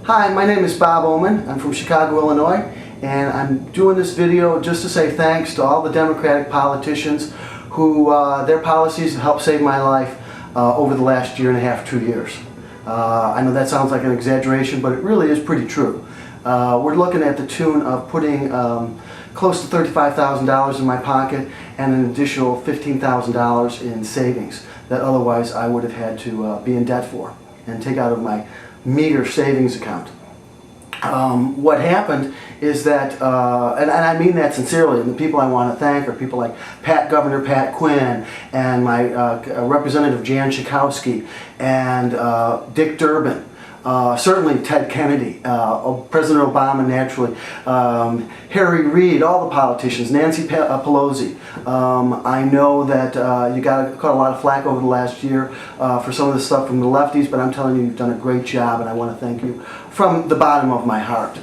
Hi, my name is Bob Oman. I'm from Chicago, Illinois, and I'm doing this video just to say thanks to all the Democratic politicians who their policies have helped save my life over the last year and a half, 2 years. I know that sounds like an exaggeration, but it really is pretty true. We're looking at the tune of putting close to $35,000 in my pocket and an additional $15,000 in savings that otherwise I would have had to be in debt for and take out of my meager savings account. What happened is that, and I mean that sincerely, and the people I want to thank are people like Governor Pat Quinn and my Representative Jan Schakowsky and Dick Durbin. Certainly Ted Kennedy, President Obama naturally, Harry Reid, all the politicians, Nancy Pelosi. I know that you caught a lot of flack over the last year for some of the stuff from the lefties, but I'm telling you, you've done a great job, and I want to thank you from the bottom of my heart.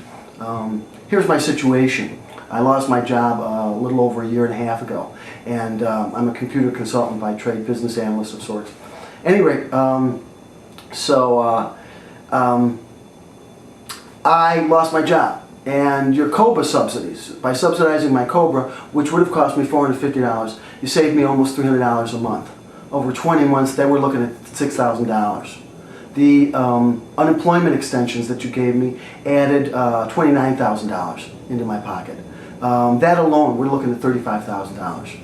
Here's my situation. I lost my job a little over a year and a half ago, and I'm a computer consultant by trade, business analyst of sorts. At any rate, I lost my job, and your COBRA subsidies, by subsidizing my COBRA, which would have cost me $450, you saved me almost $300 a month. Over 20 months, they were looking at $6,000. The unemployment extensions that you gave me added $29,000 into my pocket. That alone, we're looking at $35,000.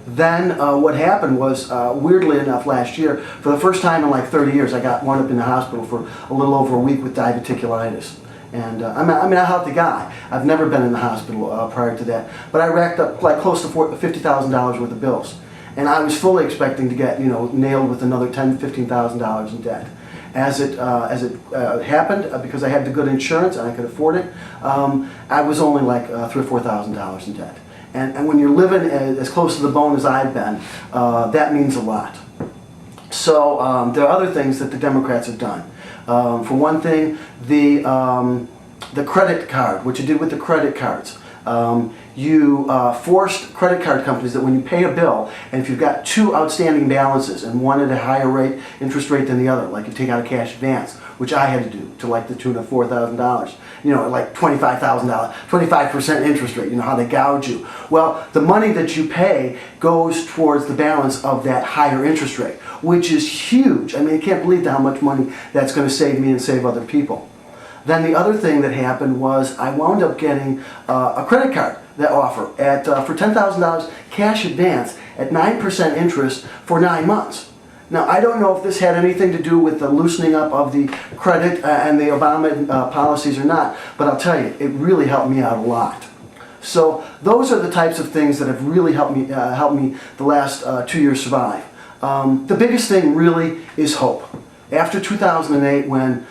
Then what happened was, weirdly enough, last year, for the first time in like 30 years, I got wound up in the hospital for a little over a week with diverticulitis. And I'm a healthy guy. I've never been in the hospital prior to that. But I racked up like close to $50,000 worth of bills. And I was fully expecting to get, nailed with another $10,000 to $15,000 in debt. As it happened, because I had the good insurance and I could afford it, I was only like $3,000 or $4,000 in debt. And when you're living as close to the bone as I've been, that means a lot. So there are other things that the Democrats have done. For one thing, the credit card, what you did with the credit cards. You forced credit card companies that when you pay a bill, and if you've got two outstanding balances and one at a higher interest rate than the other, like you take out a cash advance, which I had to do to like the tune of $4,000, like $25,000, 25% interest rate, how they gouge you. Well, the money that you pay goes towards the balance of that higher interest rate, which is huge. I mean, I can't believe how much money that's going to save me and save other people. Then the other thing that happened was I wound up getting a credit card that offer for $10,000 cash advance at 9% interest for 9 months. Now, I don't know if this had anything to do with the loosening up of the credit and the Obama policies or not, but I'll tell you, it really helped me out a lot. So those are the types of things that have really helped me the last 2 years survive. The biggest thing really is hope. After 2008, when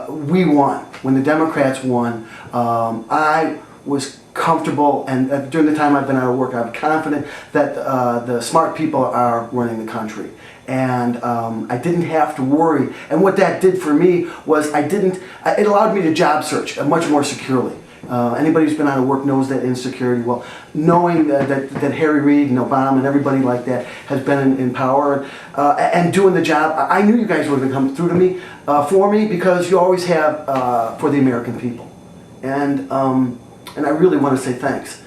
we won, when the Democrats won, I was comfortable, and during the time I've been out of work, I'm confident that the smart people are running the country. And I didn't have to worry. And what that did for me was it allowed me to job search much more securely. Anybody who's been out of work knows that insecurity. Well, knowing that Harry Reid and Obama and everybody like that has been in power and doing the job, I knew you guys would have come through to me, for me, because you always have for the American people. And I really want to say thanks.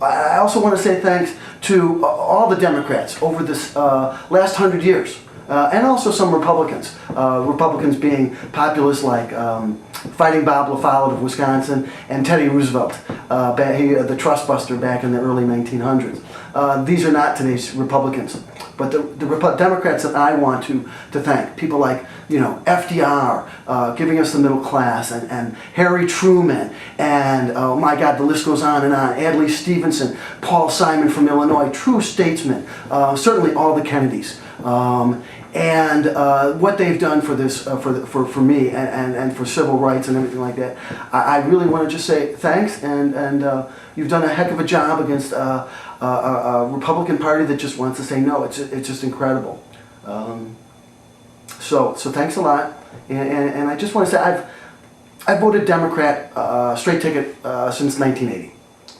I also want to say thanks to all the Democrats over this last 100 years. And also some Republicans. Republicans being populists like Fighting Bob LaFollette of Wisconsin and Teddy Roosevelt, the trust buster back in the early 1900s. These are not today's Republicans. But the Democrats that I want to thank, people like FDR, giving us the middle class, and Harry Truman, and oh my God, the list goes on and on. Adlai Stevenson, Paul Simon from Illinois, true statesmen. Certainly all the Kennedys. And what they've done for this, for me, and for civil rights and everything like that, I really want to just say thanks. And you've done a heck of a job against a Republican Party that just wants to say no. It's just incredible. So thanks a lot. And I just want to say I've voted Democrat straight ticket since 1980.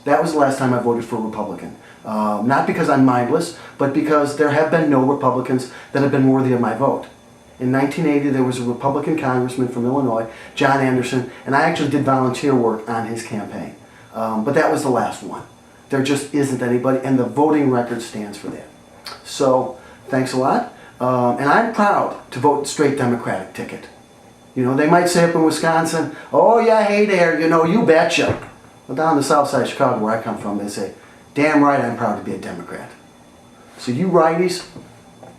That was the last time I voted for a Republican. Not because I'm mindless, but because there have been no Republicans that have been worthy of my vote. In 1980, there was a Republican congressman from Illinois, John Anderson, and I actually did volunteer work on his campaign. But that was the last one. There just isn't anybody, and the voting record stands for that. So, thanks a lot. And I'm proud to vote straight Democratic ticket. You know, they might say up in Wisconsin, oh yeah, hey there, you know, you betcha. Well, down the south side of Chicago, where I come from, they say, damn right I'm proud to be a Democrat. So you righties,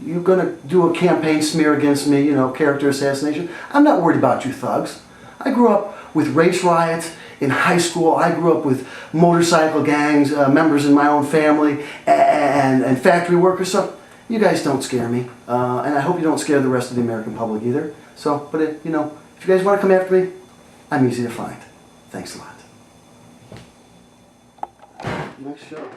you're going to do a campaign smear against me, you know, character assassination. I'm not worried about you thugs. I grew up with race riots in high school. I grew up with motorcycle gangs, members in my own family, and factory workers. So you guys don't scare me. And I hope you don't scare the rest of the American public either. So, but you know, if you guys want to come after me, I'm easy to find. Thanks a lot. Nice show.